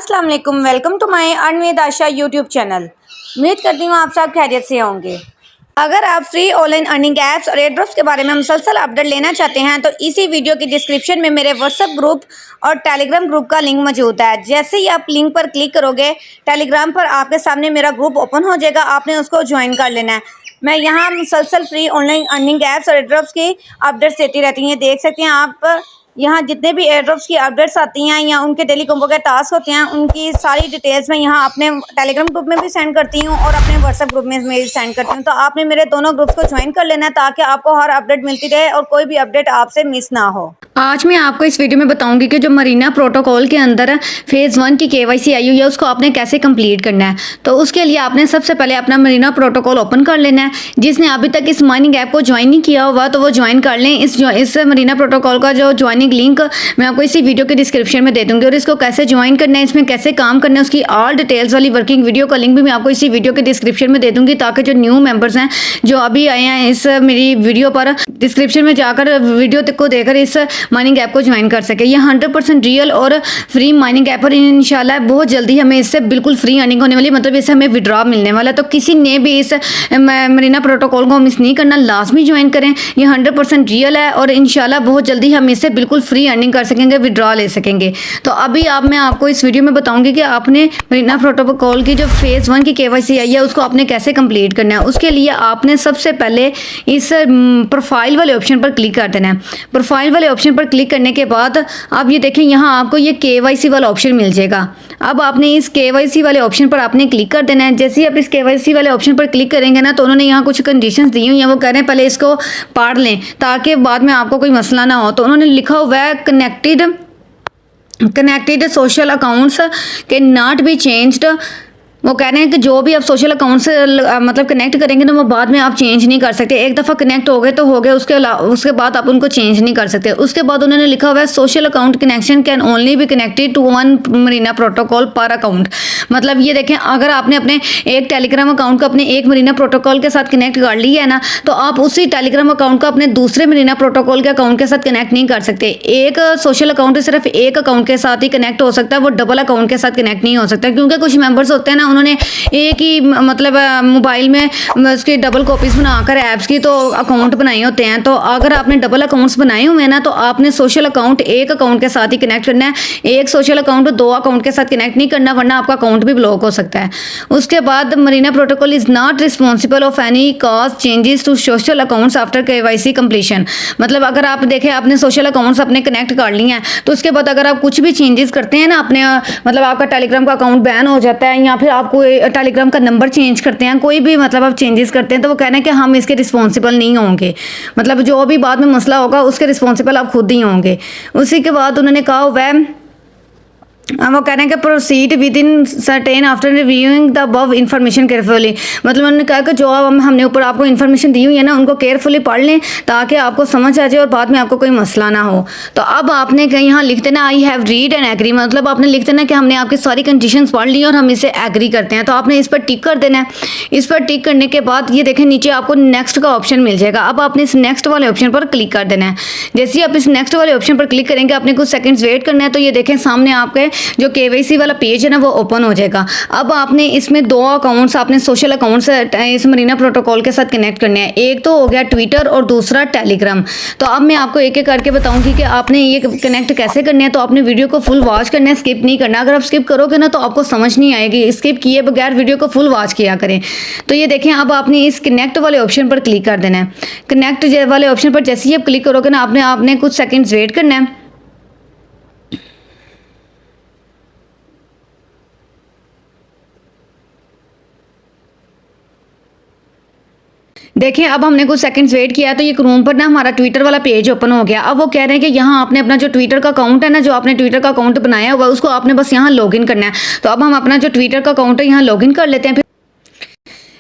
अस्सलाम वालेकुम, welcome to my earn with Asha YouTube channel. उम्मीद करती हूँ आप सब खैरियत से होंगे। अगर आप फ्री ऑनलाइन अर्निंग ऐप्स और एयरड्रॉप्स के बारे में मुसलसल अपडेट लेना चाहते हैं तो इसी वीडियो की डिस्क्रिप्शन में मेरे व्हाट्सएप ग्रुप और टेलीग्राम ग्रुप का लिंक मौजूद है। जैसे ही आप लिंक पर क्लिक करोगे टेलीग्राम पर आपके सामने मेरा ग्रुप ओपन हो जाएगा, आपने उसको ज्वाइन कर लेना है। मैं यहाँ मुसलसल फ्री ऑनलाइन अर्निंग ऐप्स और एयरड्रॉप्स की अपडेट्स देती रहती हैं। देख सकते हैं आप यहाँ जितने भी एयरड्रॉप्स की अपडेट्स आती हैं या उनके डेली कॉम्बो के टास्क होते हैं उनकी सारी डिटेल्स मैं यहाँ अपने टेलीग्राम ग्रुप में भी सेंड करती हूँ और अपने व्हाट्सएप ग्रुप में भी सेंड करती हूँ। तो आपने मेरे दोनों ग्रुप्स को ज्वाइन कर लेना है ताकि आपको हर अपडेट मिलती रहे और कोई भी अपडेट आपसे मिस ना हो। आज मैं आपको इस वीडियो में बताऊंगी कि जो मरीना प्रोटोकॉल के अंदर फेज़ 1 की केवाईसी आई हुई है उसको आपने कैसे कंप्लीट करना है। तो उसके लिए आपने सबसे पहले अपना मरीना प्रोटोकॉल ओपन कर लेना है। जिसने अभी तक इस माइनिंग ऐप को ज्वाइन नहीं किया हुआ तो वो ज्वाइन कर लें। इस मरीना प्रोटोकॉल का जो ज्वाइनिंग लिंक मैं आपको इसी वीडियो के डिस्क्रिप्शन में दे दूंगी और इसको कैसे ज्वाइन करना है, इसमें कैसे काम करना है, उसकी ऑल डिटेल्स वाली वर्किंग वीडियो का लिंक भी मैं आपको इसी वीडियो के डिस्क्रिप्शन में दे दूंगी ताकि जो न्यू मेंबर्स हैं जो अभी आए हैं इस मेरी वीडियो पर डिस्क्रिप्शन में जाकर वीडियो को देकर इस माइनिंग ऐप को ज्वाइन कर सके। ये 100% रियल और फ्री माइनिंग ऐप और इंशाल्लाह बहुत जल्दी हमें इससे बिल्कुल फ्री अर्निंग होने वाली, मतलब इससे हमें विड्रॉ मिलने वाला है। तो किसी ने भी इस मरीना प्रोटोकॉल को मिस नहीं करना, लाजमी ज्वाइन करें। ये 100% रियल है और इंशाल्लाह बहुत जल्दी हम इससे बिल्कुल फ्री अर्निंग कर सकेंगे, विड्रॉ ले सकेंगे। तो अभी मैं आपको इस वीडियो में बताऊंगी कि आपने मरीना प्रोटोकॉल की जो फेज़ 1 की केवाईसी आई है उसको आपने कैसे कंप्लीट करना है। उसके लिए आपने सबसे पहले इस प्रोफाइल वाले ऑप्शन पर क्लिक कर देना है। प्रोफाइल वाले ऑप्शन पर क्लिक करने के बाद आप ये देखें यहाँ आपको ये केवाईसी वाला ऑप्शन मिल जाएगा। अब आपने इस केवाईसी वाले ऑप्शन पर आपने क्लिक कर देना है। जैसे ही आप इस केवाईसी वाले ऑप्शन पर क्लिक करेंगे ना तो उन्होंने यहाँ कुछ कंडीशंस दी हुई हैं, वो कह रहे हैं पहले इसको पढ़ लें ताकि बाद में आपको कोई मसला ना हो। तो उन्होंने लिखा हुआ है कनेक्टेड सोशल अकाउंट्स के नॉट बी चेंज्ड। वो कह रहे हैं कि जो भी आप सोशल अकाउंट से मतलब कनेक्ट करेंगे ना वो बाद में आप चेंज नहीं कर सकते। एक दफ़ा कनेक्ट हो गए तो हो गए, उसके बाद आप उनको चेंज नहीं कर सकते। उसके बाद उन्होंने लिखा हुआ है social account connection can only be connected to one Marina protocol per account. मतलब ये देखें, अगर आपने अपने एक टेलीग्राम अकाउंट को अपने एक मरीना प्रोटोकॉल के साथ कनेक्ट कर लिया है ना तो आप उसी टेलीग्राम अकाउंट को अपने दूसरे मरीना प्रोटोकॉल के अकाउंट के साथ कनेक्ट नहीं कर सकते। एक सोशल अकाउंट सिर्फ एक अकाउंट के साथ ही कनेक्ट हो सकता है, वो डबल अकाउंट के साथ कनेक्ट नहीं हो सकता। क्योंकि कुछ मेंबर्स होते हैं ना उन्होंने एक ही मतलब मोबाइल में उसकी डबल कॉपीज बनाकर ऐप्स की तो अकाउंट बनाए होते हैं। तो अगर आपने डबल अकाउंट्स बनाए हुए हैं ना तो आपने सोशल अकाउंट एक अकाउंट के साथ ही कनेक्ट करना है। एक सोशल अकाउंट दो अकाउंट के साथ कनेक्ट नहीं करना वरना आपका अकाउंट भी ब्लॉक हो सकता है। उसके बाद Marina protocol is not responsible of any cause changes to social accounts after KYC completion. मतलब अगर आप देखें आपने सोशल अकाउंट्स अपने कनेक्ट कर लिए हैं तो उसके बाद अगर आप कुछ भी चेंजेस करते हैं ना अपने मतलब आपका टेलीग्राम का अकाउंट बैन हो जाता है या फिर आप कोई टेलीग्राम का नंबर चेंज करते हैं, कोई भी मतलब आप चेंजेस करते हैं तो वो कहना है कि हम इसके रिस्पॉन्सिबल नहीं होंगे। मतलब जो भी बाद में मसला होगा उसके रिस्पॉन्सिबल आप खुद ही होंगे। उसी के बाद उन्होंने कहा हुआ है वो कह रहे हैं कि proceed with in certain after reviewing the above information carefully. मतलब उन्होंने कहा कि जो हमने ऊपर आपको इन्फॉर्मेशन दी हुई है ना उनको केयरफुली पढ़ लें ताकि आपको समझ आ जाए और बाद में आपको कोई मसला ना हो। तो अब आपने यहाँ लिख देना I have read and agree. मतलब आपने लिख देना कि हमने आपकी सारी कंडीशंस पढ़ ली और हम इसे एग्री करते हैं। तो आपने इस पर टिक कर देना है। इस पर टिक करने के बाद ये देखें नीचे आपको नेक्स्ट का ऑप्शन मिल जाएगा। अब आपने इस नेक्स्ट वाले ऑप्शन पर क्लिक कर देना है। जैसे ही आप इस नेक्स्ट वाले ऑप्शन पर क्लिक करेंगे आपने कुछ सेकंड्स वेट करना है। तो ये देखें सामने आपके जो केवाईसी वाला पेज है ना वो ओपन हो जाएगा। अब आपने इसमें दो अकाउंट्स आपने सोशल अकाउंट्स इस मरीना प्रोटोकॉल के साथ कनेक्ट करने हैं। एक तो हो गया ट्विटर और दूसरा टेलीग्राम। तो अब मैं आपको एक एक करके बताऊंगी कि आपने ये कनेक्ट कैसे करने हैं। तो आपने वीडियो को फुल वॉच करना है, स्किप नहीं करना। अगर आप स्किप करोगे ना तो आपको समझ नहीं आएगी। स्किप किए बगैर वीडियो को फुल वॉच किया करें। तो ये देखें अब आपने इस कनेक्ट वाले ऑप्शन पर क्लिक कर देना है। कनेक्ट वाले ऑप्शन पर जैसे ही आप क्लिक करोगे ना आपने कुछ सेकेंड्स वेट करना है। देखिए अब हमने कुछ सेकंड्स वेट किया तो ये क्रोम पर ना हमारा ट्विटर वाला पेज ओपन हो गया। अब वो कह रहे हैं कि यहाँ आपने अपना जो ट्विटर का अकाउंट है ना जो आपने ट्विटर का अकाउंट बनाया हुआ उसको आपने बस यहाँ लॉगिन करना है। तो अब हम अपना जो ट्विटर का अकाउंट है यहाँ लॉगिन कर लेते हैं।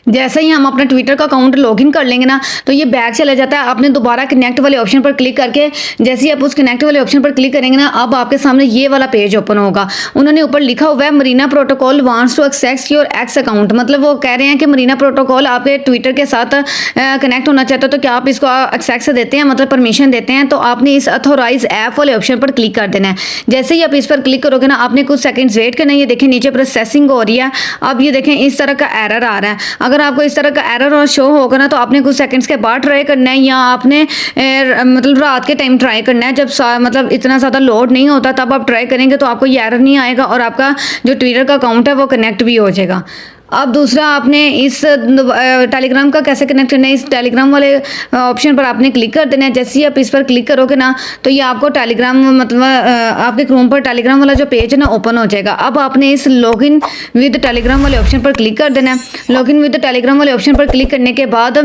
जैसे ही हम अपना ट्विटर का अकाउंट लॉगिन कर लेंगे ना तो ये बैक चला जाता है। आपने दोबारा कनेक्ट वाले ऑप्शन पर क्लिक करके जैसे ही आप उस कनेक्ट वाले ऑप्शन पर क्लिक करेंगे ना, अब आपके सामने ये वाला पेज ओपन होगा। उन्होंने ऊपर लिखा हुआ है Marina protocol wants to access your X account, मतलब वो कह रहे हैं कि मरीना प्रोटोकॉल आपके ट्विटर के साथ कनेक्ट होना चाहता है, तो क्या आप इसको एक्सेस देते हैं, मतलब परमिशन देते हैं। तो आपने इस अथोराइज ऐप वाले ऑप्शन पर क्लिक कर देना है। जैसे ही आप इस पर क्लिक करोगे ना, आपने कुछ सेकंड्स वेट करना है। ये देखें नीचे प्रोसेसिंग हो रही है। अब ये देखें इस तरह का एरर आ रहा है। अगर आपको इस तरह का एरर और शो होगा ना, तो आपने कुछ सेकंड्स के बाद ट्राई करना है, या आपने मतलब रात के टाइम ट्राई करना है, जब मतलब इतना ज़्यादा लोड नहीं होता तब आप ट्राई करेंगे, तो आपको ये एरर नहीं आएगा और आपका जो ट्विटर का अकाउंट है वो कनेक्ट भी हो जाएगा। अब दूसरा, आपने इस टेलीग्राम का कैसे कनेक्ट करना है, इस टेलीग्राम वाले ऑप्शन पर आपने क्लिक कर देना है। जैसे ही आप इस पर क्लिक करोगे ना, तो ये आपको टेलीग्राम मतलब आपके क्रोम पर टेलीग्राम वाला जो पेज है ना ओपन हो जाएगा। अब आपने इस लॉगिन विद टेलीग्राम वाले ऑप्शन पर क्लिक कर देना है। लॉगिन विद टेलीग्राम वाले ऑप्शन पर क्लिक करने के बाद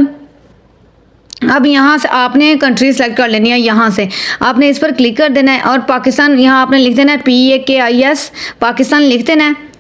अब यहाँ से आपने कंट्री सेलेक्ट कर लेनी है। यहाँ से आपने इस पर क्लिक कर देना है और पाकिस्तान यहाँ आपने लिख देना है PAKIS, पाकिस्तान लिख देना है।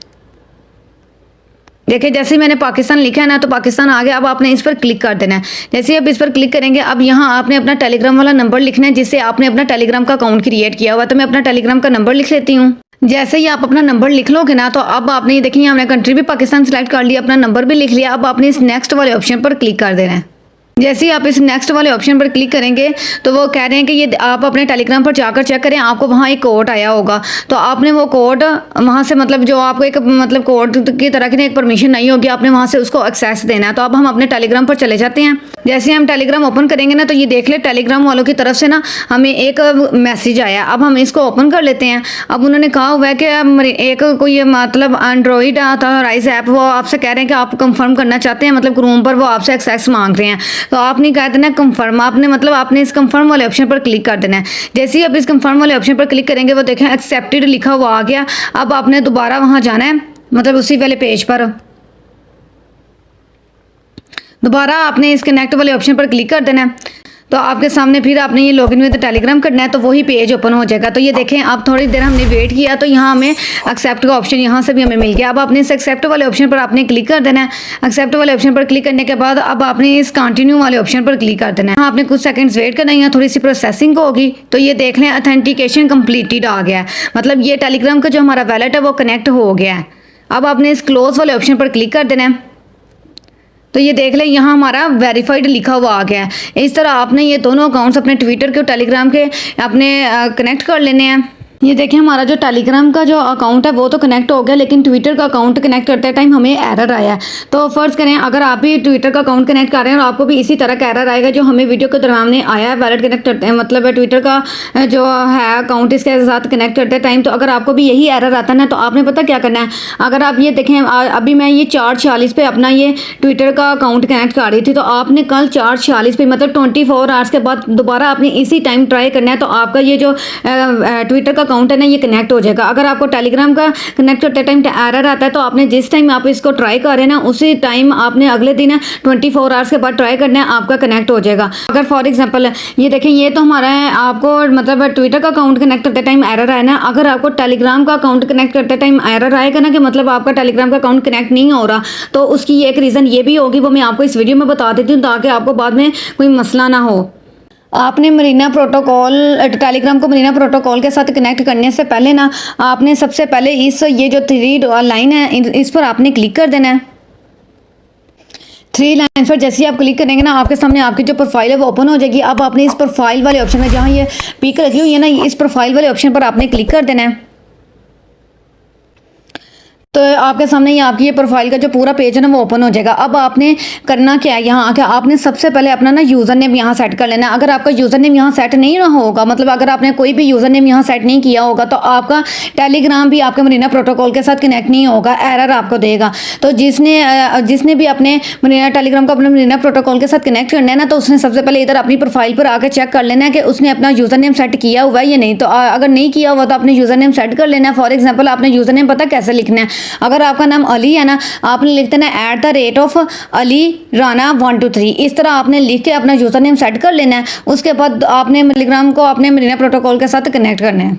देखिए जैसे ही मैंने पाकिस्तान लिखा है ना, तो पाकिस्तान आ गया। अब आपने इस पर क्लिक कर देना है। जैसे ही आप इस पर क्लिक करेंगे, अब यहाँ आपने अपना टेलीग्राम वाला नंबर लिखना है जिससे आपने अपना टेलीग्राम का अकाउंट क्रिएट किया हुआ। तो मैं अपना टेलीग्राम का नंबर लिख लेती हूँ। जैसे ही आप अपना नंबर लिख लोगे ना, तो अब आपने ये देखिए हमने कंट्री भी पाकिस्तान सेलेक्ट कर लिया, अपना नंबर भी लिख लिया। अब आपने इस नेक्स्ट वाले ऑप्शन पर क्लिक कर देना है। जैसे ही आप इस नेक्स्ट वाले ऑप्शन पर क्लिक करेंगे, तो वो कह रहे हैं कि ये आप अपने टेलीग्राम पर जाकर चेक करें, आपको वहाँ एक कोड आया होगा। तो आपने वो कोड वहाँ से, मतलब जो आपको एक मतलब कोड की तरह की एक परमिशन नहीं होगी, आपने वहाँ से उसको एक्सेस देना है। तो अब हम अपने टेलीग्राम पर चले जाते हैं। जैसे हम टेलीग्राम ओपन करेंगे ना, तो ये देख ले टेलीग्राम वालों की तरफ से ना हमें एक मैसेज आया। अब हम इसको ओपन कर लेते हैं। अब उन्होंने कहा हुआ है कि एक कोई मतलब एंड्रॉइड ऑथराइज ऐप, वो आपसे कह रहे हैं कि आप कंफर्म करना चाहते हैं, मतलब क्रोम पर वो आपसे एक्सेस मांग रहे हैं। तो आपने कह देना कंफर्म, आपने मतलब आपने इस कंफर्म वाले ऑप्शन पर क्लिक कर देना है। जैसे ही आप इस कंफर्म वाले ऑप्शन पर क्लिक करेंगे, वो देखें एक्सेप्टेड लिखा हुआ आ गया। अब आपने दोबारा वहाँ जाना है, मतलब उसी वाले पेज पर दोबारा आपने इस कनेक्ट वाले ऑप्शन पर क्लिक कर देना है। तो आपके सामने फिर आपने ये लॉगिन विद टेलीग्राम करना है, तो वही पेज ओपन हो जाएगा। तो ये देखें अब थोड़ी देर हमने वेट किया, तो यहाँ हमें एक्सेप्ट का ऑप्शन यहाँ से भी हमें मिल गया। अब आपने इस एक्सेप्ट वाले ऑप्शन पर आपने क्लिक कर देना है। एक्सेप्ट वाले ऑप्शन पर क्लिक करने के बाद अब आपने इस कंटिन्यू वाले ऑप्शन पर क्लिक कर देना है। आपने कुछ सेकंड्स वेट करना है, यहाँ थोड़ी सी प्रोसेसिंग होगी। तो ये देख लें ऑथेंटिकेशन कंप्लीटेड आ गया है, मतलब ये टेलीग्राम का जो हमारा वैलेट है वो कनेक्ट हो गया है। अब आपने इस क्लोज वाले ऑप्शन पर क्लिक कर देना है। तो ये देख लें यहाँ हमारा वेरीफाइड लिखा हुआ आ गया है। इस तरह आपने ये दोनों अकाउंट्स अपने ट्विटर के और टेलीग्राम के अपने कनेक्ट कर लेने हैं। ये देखें हमारा जो टेलीग्राम का जो अकाउंट है वो तो कनेक्ट हो गया, लेकिन ट्विटर का अकाउंट कनेक्ट करते टाइम हमें एरर आया है। तो फ़र्ज़ करें अगर आप भी ट्विटर का अकाउंट कनेक्ट कर रहे हैं और आपको भी इसी तरह का एरर आएगा जो हमें वीडियो के दौरान में आया है, वैलेट कनेक्ट करते हैं, मतलब ट्विटर का जो है अकाउंट इसके साथ कनेक्ट करते टाइम, तो अगर आपको भी यही एरर आता है ना, तो आपने पता क्या करना है। अगर आप ये देखें अभी मैं ये 4:46 पे अपना ये ट्विटर का अकाउंट कनेक्ट कर रही थी, तो आपने कल 4:46 पे मतलब 24 आवर्स के बाद दोबारा आपने इसी टाइम ट्राई करना है। तो आपका ये जो ट्विटर का अकाउंट है ना ये कनेक्ट हो जाएगा। अगर आपको टेलीग्राम का कनेक्ट करते टाइम एरर आता है, तो आपने जिस टाइम आप इसको ट्राई कर रहे हैं ना, उसी टाइम आपने अगले दिन 24 आवर्स के बाद ट्राई करना है, आपका कनेक्ट हो जाएगा। अगर फॉर एग्जांपल ये देखें ये तो हमारा है, आपको मतलब ट्विटर का अकाउंट कनेक्ट करते टाइम एरर आया ना, अगर आपको टेलीग्राम का अकाउंट कनेक्ट करते टाइम एरर आएगा ना कि मतलब आपका टेलीग्राम का अकाउंट कनेक्ट नहीं हो रहा, तो उसकी एक रीज़न ये भी होगी, वो मैं आपको इस वीडियो में बता देती हूँ ताकि आपको बाद में कोई मसला ना हो। आपने मरीना प्रोटोकॉल टेलीग्राम को मरीना प्रोटोकॉल के साथ कनेक्ट करने से पहले ना, आपने सबसे पहले ये जो 3 लाइन है इस पर आपने क्लिक कर देना है। 3 लाइन पर जैसे ही आप क्लिक करेंगे ना, आपके सामने आपकी जो प्रोफाइल है वो ओपन हो जाएगी। अब आपने इस प्रोफाइल वाले ऑप्शन में, जहाँ ये पिक लगी हुई है ना, इस प्रोफाइल वाले ऑप्शन पर आपने क्लिक कर देना है। तो आपके सामने ये आपकी ये प्रोफाइल का जो पूरा पेज है ना वो ओपन हो जाएगा। अब आपने करना क्या है, यहाँ आके आपने सबसे पहले अपना ना यूज़र नेम यहाँ सेट कर लेना है। अगर आपका यूज़र नेम यहाँ सेट नहीं रहा होगा, मतलब अगर आपने कोई भी यूज़र नेम यहाँ सेट नहीं किया होगा, तो आपका टेलीग्राम भी आपके मरीना प्रोटोकॉल के साथ कनेक्ट नहीं होगा, एरर आपको देगा। तो जिसने भी अपने मरीना टेलीग्राम को अपने मरीना प्रोटोकॉल के साथ कनेक्ट करना है ना, तो उसने सबसे पहले इधर अपनी प्रोफाइल पर आकर चेक कर लेना है कि उसने अपना यूज़र नेम सेट किया हुआ है या नहीं। तो अगर नहीं किया हुआ तो अपने यूज़र नेम सेट कर लेना है। फॉर एग्जाम्पल आपने यूज़र नेम पता कैसे लिखना है, अगर आपका नाम अली है ना, आपने लिख देना @अली राना 123, इस तरह आपने लिख के अपना यूज़र नेम सेट कर लेना है। उसके बाद आपने टेलीग्राम को अपने मरीना प्रोटोकॉल के साथ कनेक्ट करना है।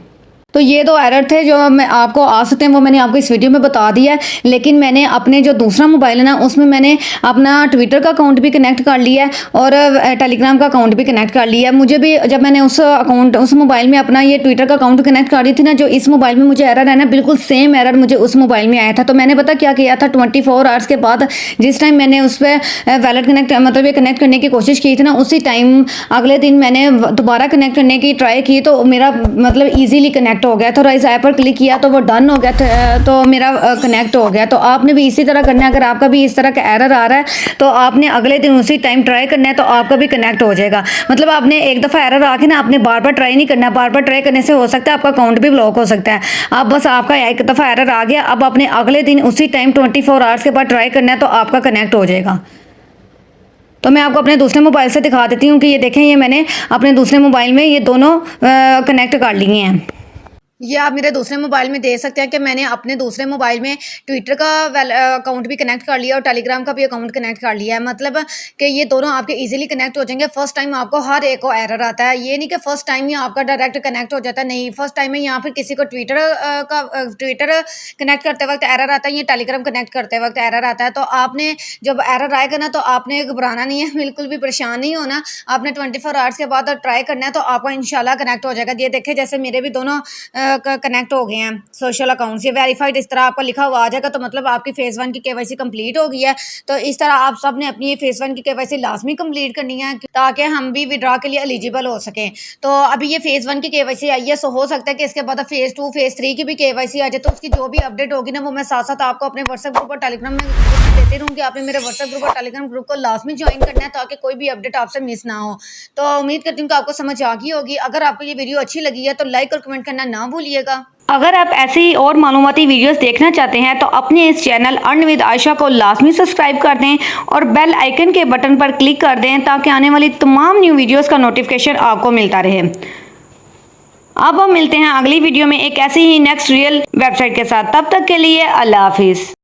तो ये दो एरर थे जो मैं आपको आ सकते हैं, वो मैंने आपको इस वीडियो में बता दिया है। लेकिन मैंने अपने जो दूसरा मोबाइल है ना, उसमें मैंने अपना ट्विटर का अकाउंट भी कनेक्ट कर लिया है और टेलीग्राम का अकाउंट भी कनेक्ट कर लिया है। मुझे भी जब मैंने उस मोबाइल में अपना ये ट्विटर का अकाउंट कनेक्ट कर रही थी ना, जो इस मोबाइल में मुझे एरर है ना, बिल्कुल सेम एरर मुझे उस मोबाइल में आया था। तो मैंने पता क्या किया था, 24 आवर्स के बाद जिस टाइम मैंने उस पर वैलेट कनेक्ट मतलब ये कनेक्ट करने की कोशिश की थी ना, उसी टाइम अगले दिन मैंने दोबारा कनेक्ट करने की ट्राई की तो मेरा मतलब ईजीली कनेक्ट हो गया था। इस ऐप पर क्लिक किया तो वो डन हो गया था, तो मेरा कनेक्ट हो गया। तो आपने भी इसी तरह करना है। अगर आपका भी इस तरह का एरर आ रहा है तो आपने अगले दिन उसी टाइम ट्राई करना है, तो आपका भी कनेक्ट हो जाएगा। मतलब आपने एक दफ़ा एरर आके ना आपने बार बार ट्राई नहीं करना। बार बार ट्राई करने से हो सकता है आपका अकाउंट भी ब्लॉक हो सकता है। आप बस आपका एक दफ़ा एरर आ गया, अब आपने अगले दिन उसी टाइम 24 आवर्स के बाद ट्राई करना है, तो आपका कनेक्ट हो जाएगा। तो मैं आपको अपने दूसरे मोबाइल से दिखा देती हूँ कि ये देखें, ये मैंने अपने दूसरे मोबाइल में ये दोनों कनेक्ट कर लिए हैं। ये आप मेरे दूसरे मोबाइल में देख सकते हैं कि मैंने अपने दूसरे मोबाइल में ट्विटर का अकाउंट भी कनेक्ट कर लिया और टेलीग्राम का भी अकाउंट कनेक्ट कर लिया है। मतलब कि ये दोनों आपके इजीली कनेक्ट हो जाएंगे। फर्स्ट टाइम आपको हर एक को एरर आता है, ये नहीं कि फर्स्ट टाइम ही आपका डायरेक्ट कनेक्ट हो जाता है, नहीं। फर्स्ट टाइम में यहाँ फिर किसी को ट्विटर कनेक्ट करते वक्त एरर आता है, ये टेलीग्राम कनेक्ट करते वक्त एरर आता है। तो आपने जब एरर आएगा ना, तो आपने घबराना नहीं है, बिल्कुल भी परेशान नहीं होना। आपने 24 आवर्स के बाद ट्राई करना है, तो आपका इंशाल्लाह कनेक्ट हो जाएगा। ये देखें, जैसे मेरे भी दोनों कनेक्ट हो गए हैं सोशल अकाउंट से। वेरीफाइड इस तरह आपका लिखा हुआ आ जाएगा, तो मतलब आपकी फेज़ 1 की केवाईसी कंप्लीट हो गई है। तो इस तरह आप सब ने अपनी फेज़ 1 की केवाईसी लाजमी कंप्लीट करनी है, ताकि हम भी विड्रॉ के लिए एलिजिबल हो सकें। तो अभी ये फेज़ 1 की केवाईसी आई है, सो हो सकता है कि इसके बाद फेज़ 2 फेज़ 3 की भी केवाईसी आ जाए। तो उसकी जो भी अपडेट होगी ना, वो मैं साथ साथ आपको अपने व्हाट्सएप ग्रुप और टेलीग्राम में देती रहूँगी। आपने मेरे व्हाट्सएप ग्रुप और टेलीग्राम ग्रुप को लाजमी ज्वाइन करना है, ताकि कोई भी अपडेट आपसे मिस ना हो। तो उम्मीद करती हूँ कि आपको समझ आ गई होगी। अगर आपको ये वीडियो अच्छी लगी है तो लाइक और कमेंट करना ना भूलिएगा। अगर आप ऐसी और मालूमाती वीडियोस देखना चाहते हैं तो अपने इस चैनल अर्न विद आयशा को लाजमी सब्सक्राइब कर दें और बेल आइकन के बटन पर क्लिक कर दें, ताकि आने वाली तमाम न्यू वीडियोस का नोटिफिकेशन आपको मिलता रहे। अब हम मिलते हैं अगली वीडियो में एक ऐसी ही नेक्स्ट रियल वेबसाइट के साथ। तब तक के लिए अल्लाह हाफिज़।